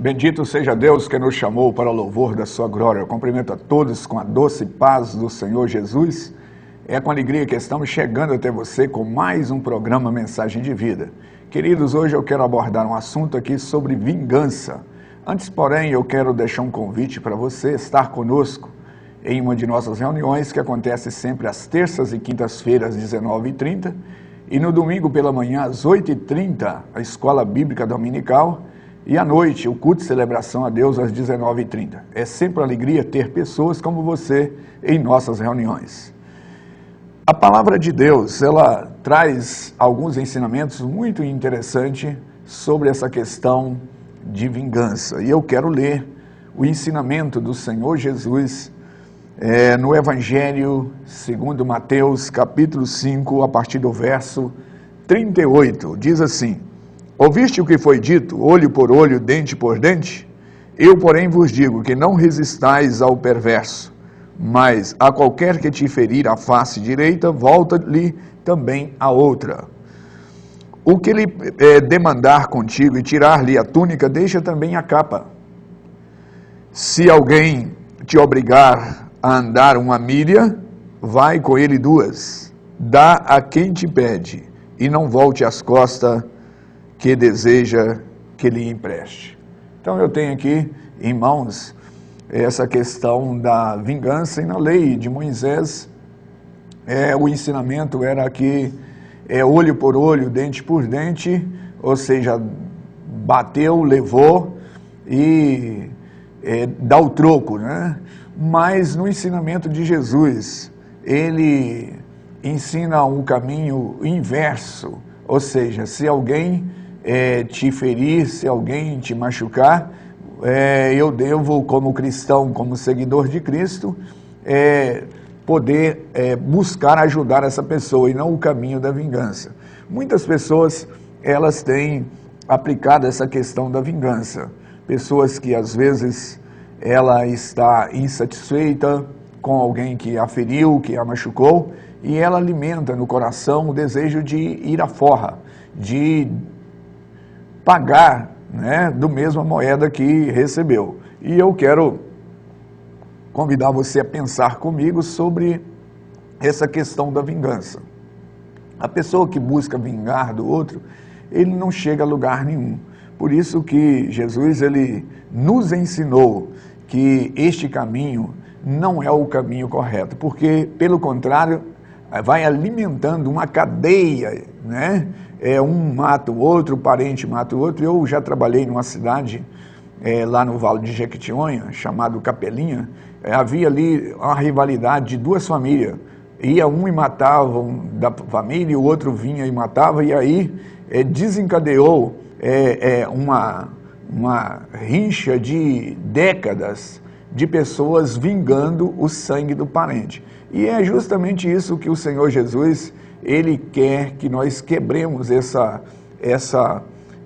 Bendito seja Deus que nos chamou para o louvor da sua glória. Eu cumprimento a todos com a doce paz do Senhor Jesus. É com alegria que estamos chegando até você com mais um programa Mensagem de Vida. Queridos, hoje eu quero abordar um assunto aqui sobre vingança. Antes, porém, eu quero deixar um convite para você estar conosco em uma de nossas reuniões que acontece sempre às terças e quintas-feiras, às 19h30, e no domingo pela manhã, às 8h30, a Escola Bíblica Dominical, e à noite, o culto de celebração a Deus às 19h30. É sempre uma alegria ter pessoas como você em nossas reuniões. A palavra de Deus, ela traz alguns ensinamentos muito interessantes sobre essa questão de vingança. E eu quero ler o ensinamento do Senhor Jesus no Evangelho segundo Mateus, capítulo 5, a partir do verso 38. Diz assim: Ouviste o que foi dito, olho por olho, dente por dente? Eu, porém, vos digo que não resistais ao perverso, mas a qualquer que te ferir a face direita, volta-lhe também a outra. O que lhe demandar contigo e tirar-lhe a túnica, deixa também a capa. Se alguém te obrigar a andar uma milha, vai com ele 2. Dá a quem te pede, e não volte as costas que deseja que lhe empreste. Então eu tenho aqui em mãos essa questão da vingança, e na lei de Moisés o ensinamento era que olho por olho, dente por dente, ou seja, bateu, levou e dá o troco, né? Mas no ensinamento de Jesus, ele ensina um caminho inverso, ou seja, se alguém te ferir, se alguém te machucar, eu devo, como cristão, como seguidor de Cristo, poder buscar ajudar essa pessoa e não o caminho da vingança. Muitas pessoas, elas têm aplicado essa questão da vingança. Pessoas que às vezes ela está insatisfeita com alguém que a feriu, que a machucou, e ela alimenta no coração o desejo de ir à forra, de pagar, né, do mesma moeda que recebeu. E eu quero convidar você a pensar comigo sobre essa questão da vingança. A pessoa que busca vingar do outro, ele não chega a lugar nenhum. Por isso que Jesus, ele nos ensinou que este caminho não é o caminho correto, porque, pelo contrário, vai alimentando uma cadeia, né? Um mata o outro, o parente mata o outro. Eu já trabalhei numa cidade, lá no Vale de Jequitinhonha, chamado Capelinha. Havia ali uma rivalidade de 2 famílias. Ia um e matava um da família, e o outro vinha e matava, e aí desencadeou uma rincha de décadas de pessoas vingando o sangue do parente. E é justamente isso que o Senhor Jesus, ele quer que nós quebremos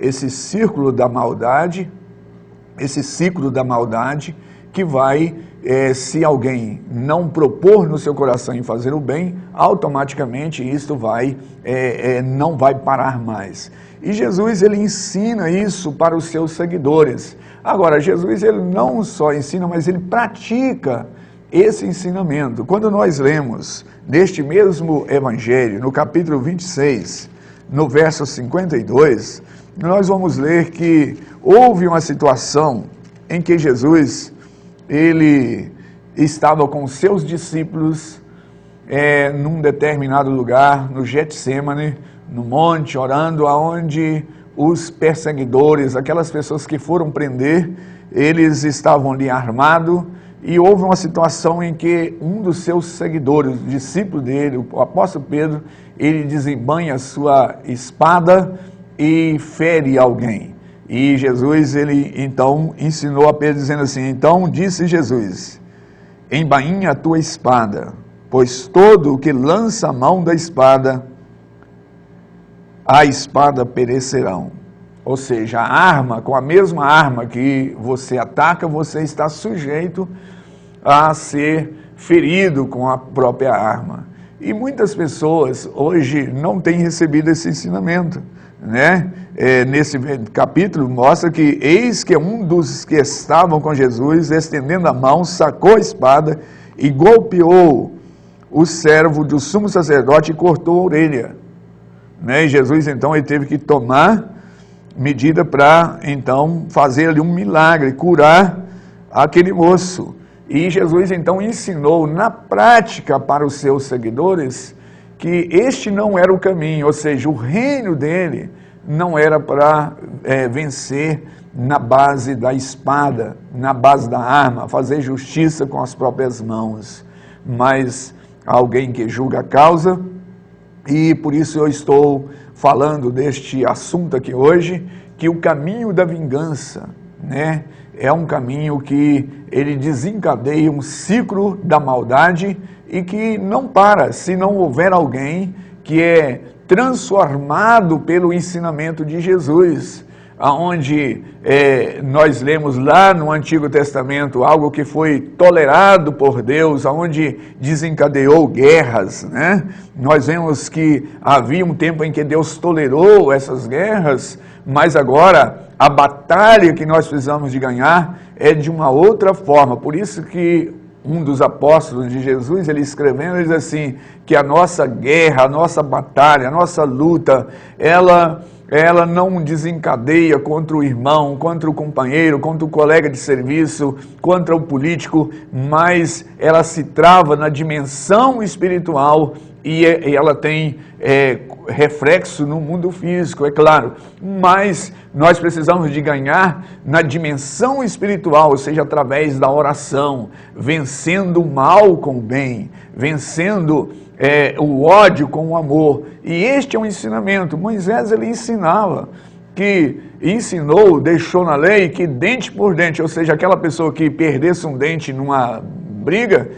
esse círculo da maldade, que vai, se alguém não propor no seu coração em fazer o bem, automaticamente isto não vai parar mais. E Jesus, ele ensina isso para os seus seguidores. Agora, Jesus, ele não só ensina, mas ele pratica esse ensinamento. Quando nós lemos neste mesmo Evangelho, no capítulo 26, no verso 52, nós vamos ler que houve uma situação em que Jesus, ele estava com seus discípulos num determinado lugar, no Getsêmani, no monte, orando, aonde os perseguidores, aquelas pessoas que foram prender, eles estavam ali armados, e houve uma situação em que um dos seus seguidores, o discípulo dele, o apóstolo Pedro, ele desembanha a sua espada e fere alguém. E Jesus, ele então ensinou a Pedro dizendo assim: então disse Jesus, embainha a tua espada, pois todo o que lança a mão da espada, a espada perecerão. Ou seja, a arma, com a mesma arma que você ataca, você está sujeito a ser ferido com a própria arma. E muitas pessoas hoje não têm recebido esse ensinamento, né? Nesse capítulo mostra que eis que um dos que estavam com Jesus, estendendo a mão, sacou a espada e golpeou o servo do sumo sacerdote e cortou a orelha, né? E Jesus então ele teve que tomar medida para então fazer ali um milagre, curar aquele moço. E Jesus então ensinou na prática para os seus seguidores que este não era o caminho, ou seja, o reino dele não era para vencer na base da espada, na base da arma, fazer justiça com as próprias mãos, mas alguém que julga a causa. E por isso eu estou falando deste assunto aqui hoje, que o caminho da vingança, né, é um caminho que ele desencadeia um ciclo da maldade e que não para se não houver alguém que é transformado pelo ensinamento de Jesus, aonde nós lemos lá no Antigo Testamento algo que foi tolerado por Deus, aonde desencadeou guerras, né? Nós vemos que havia um tempo em que Deus tolerou essas guerras, mas agora a batalha que nós precisamos de ganhar é de uma outra forma. Por isso que um dos apóstolos de Jesus, ele escrevendo, ele diz assim, que a nossa guerra, a nossa batalha, a nossa luta, ela não desencadeia contra o irmão, contra o companheiro, contra o colega de serviço, contra o político, mas ela se trava na dimensão espiritual e ela tem reflexo no mundo físico, é claro, mas nós precisamos de ganhar na dimensão espiritual, ou seja, através da oração, vencendo o mal com o bem, vencendo o ódio com o amor. E este é um ensinamento. Moisés, ele ensinou, deixou na lei que dente por dente, ou seja, aquela pessoa que perdesse um dente numa briga,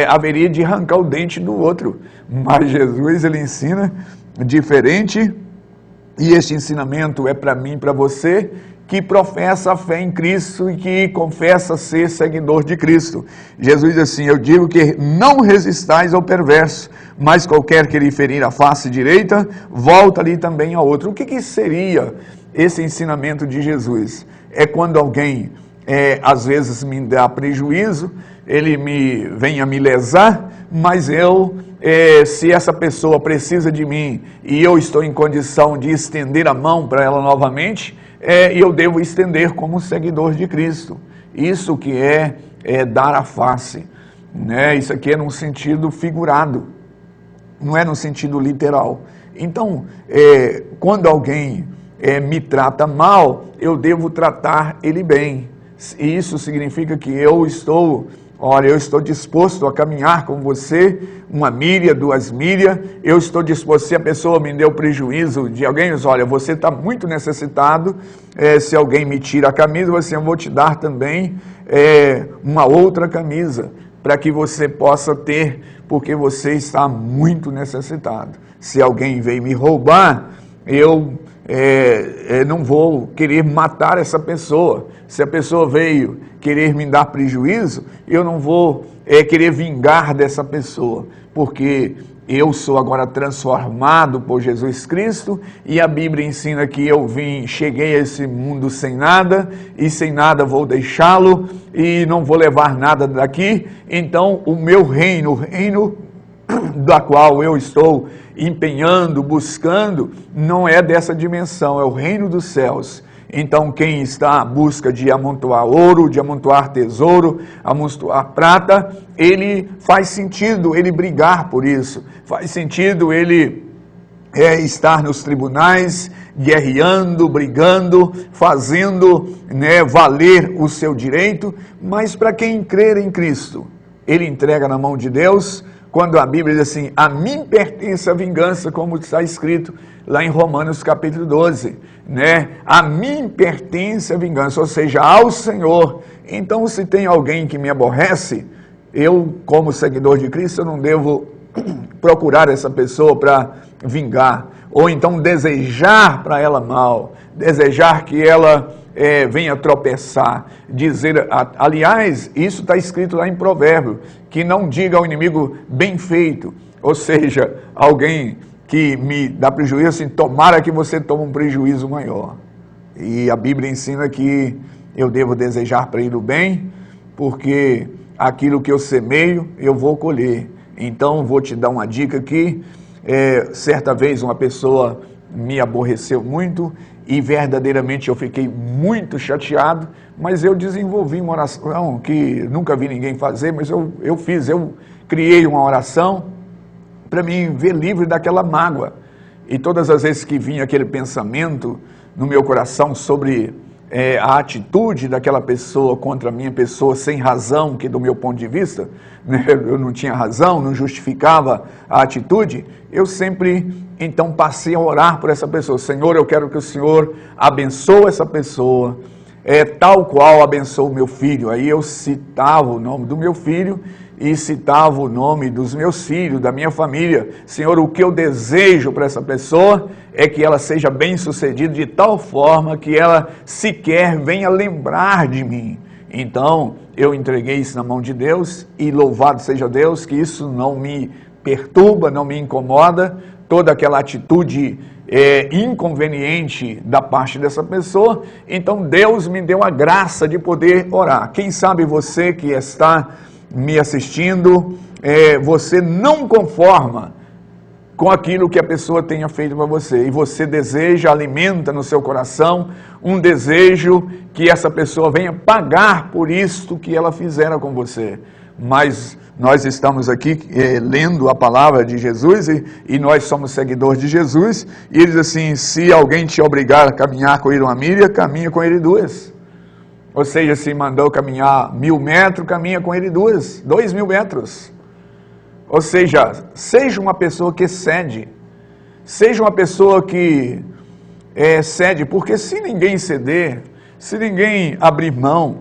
haveria de arrancar o dente do outro. Mas Jesus, ele ensina diferente, e este ensinamento é para mim e para você, que professa a fé em Cristo e que confessa ser seguidor de Cristo. Jesus diz assim, eu digo que não resistais ao perverso, mas qualquer que lhe ferir a face direita, volta-lhe também a outra. O que seria esse ensinamento de Jesus? É quando alguém, às vezes, me dá prejuízo, ele venha me lesar, mas se essa pessoa precisa de mim e eu estou em condição de estender a mão para ela novamente, eu devo estender como seguidor de Cristo. Isso que é dar a face, né? Isso aqui é num sentido figurado, não é no sentido literal. Então, quando alguém me trata mal, eu devo tratar ele bem. Isso significa que eu estou disposto a caminhar com você, 1 milha, 2 milhas, eu estou disposto, se a pessoa me deu prejuízo de alguém, olha, você está muito necessitado, se alguém me tira a camisa, eu vou te dar também uma outra camisa, para que você possa ter, porque você está muito necessitado. Se alguém veio me roubar, eu não vou querer matar essa pessoa. Se a pessoa veio querer me dar prejuízo, eu não vou querer vingar dessa pessoa, porque eu sou agora transformado por Jesus Cristo, e a Bíblia ensina que cheguei a esse mundo sem nada, e sem nada vou deixá-lo, e não vou levar nada daqui. Então o meu reino, o reino da qual eu estou empenhando, buscando, não é dessa dimensão, é o reino dos céus. Então quem está à busca de amontoar ouro, de amontoar tesouro, amontoar prata, ele faz sentido ele brigar por isso, faz sentido ele estar nos tribunais, guerreando, brigando, fazendo valer o seu direito. Mas para quem crer em Cristo, ele entrega na mão de Deus. Quando a Bíblia diz assim, a mim pertence a vingança, como está escrito lá em Romanos capítulo 12, a mim pertence a vingança, ou seja, ao Senhor. Então, se tem alguém que me aborrece, eu, como seguidor de Cristo, eu não devo procurar essa pessoa para vingar, ou então desejar para ela mal, desejar que ela venha tropeçar, aliás, isso está escrito lá em Provérbio, que não diga ao inimigo bem feito, ou seja, alguém que me dá prejuízo, assim, tomara que você tome um prejuízo maior. E a Bíblia ensina que eu devo desejar para ele o bem, porque aquilo que eu semeio, eu vou colher. Então, vou te dar uma dica aqui. Certa vez uma pessoa me aborreceu muito e verdadeiramente eu fiquei muito chateado, mas eu desenvolvi uma oração que nunca vi ninguém fazer, mas eu criei uma oração para me ver livre daquela mágoa. E todas as vezes que vinha aquele pensamento no meu coração sobre a atitude daquela pessoa contra a minha pessoa sem razão, que do meu ponto de vista, né, eu não tinha razão, não justificava a atitude, eu sempre então passei a orar por essa pessoa. Senhor, eu quero que o Senhor abençoe essa pessoa, tal qual abençoou o meu filho. Aí eu citava o nome do meu filho e citava o nome dos meus filhos, da minha família. Senhor, o que eu desejo para essa pessoa é que ela seja bem-sucedida de tal forma que ela sequer venha lembrar de mim. Então, eu entreguei isso na mão de Deus e louvado seja Deus que isso não me perturba, não me incomoda, toda aquela atitude inconveniente da parte dessa pessoa. Então, Deus me deu a graça de poder orar. Quem sabe você que está me assistindo, você não conforma com aquilo que a pessoa tenha feito para você, e você deseja, alimenta no seu coração um desejo que essa pessoa venha pagar por isto que ela fizera com você. Mas nós estamos aqui lendo a palavra de Jesus e nós somos seguidores de Jesus, e ele diz assim: se alguém te obrigar a caminhar com ele 1 milha, caminha com ele 2. Ou seja, se mandou caminhar 1000 metros, caminha com ele 2.000 metros. Ou seja, seja uma pessoa que cede, seja uma pessoa que cede, porque se ninguém ceder, se ninguém abrir mão,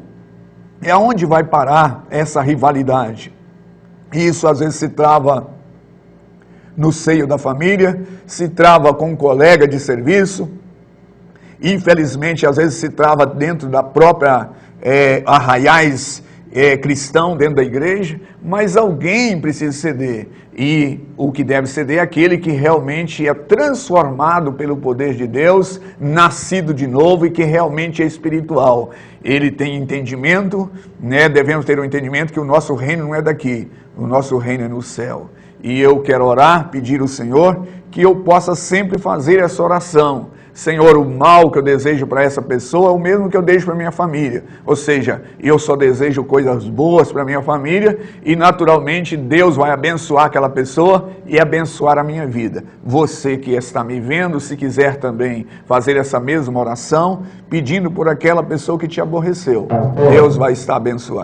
aonde vai parar essa rivalidade? Isso às vezes se trava no seio da família, se trava com um colega de serviço, infelizmente às vezes se trava dentro da própria arraiais cristão, dentro da igreja, mas alguém precisa ceder, e o que deve ceder é aquele que realmente é transformado pelo poder de Deus, nascido de novo e que realmente é espiritual. Ele tem entendimento, né? Devemos ter um entendimento que o nosso reino não é daqui, o nosso reino é no céu. E eu quero orar, pedir ao Senhor que eu possa sempre fazer essa oração. Senhor, o mal que eu desejo para essa pessoa é o mesmo que eu desejo para minha família. Ou seja, eu só desejo coisas boas para minha família e naturalmente Deus vai abençoar aquela pessoa e abençoar a minha vida. Você que está me vendo, se quiser também fazer essa mesma oração, pedindo por aquela pessoa que te aborreceu, Deus vai estar abençoando.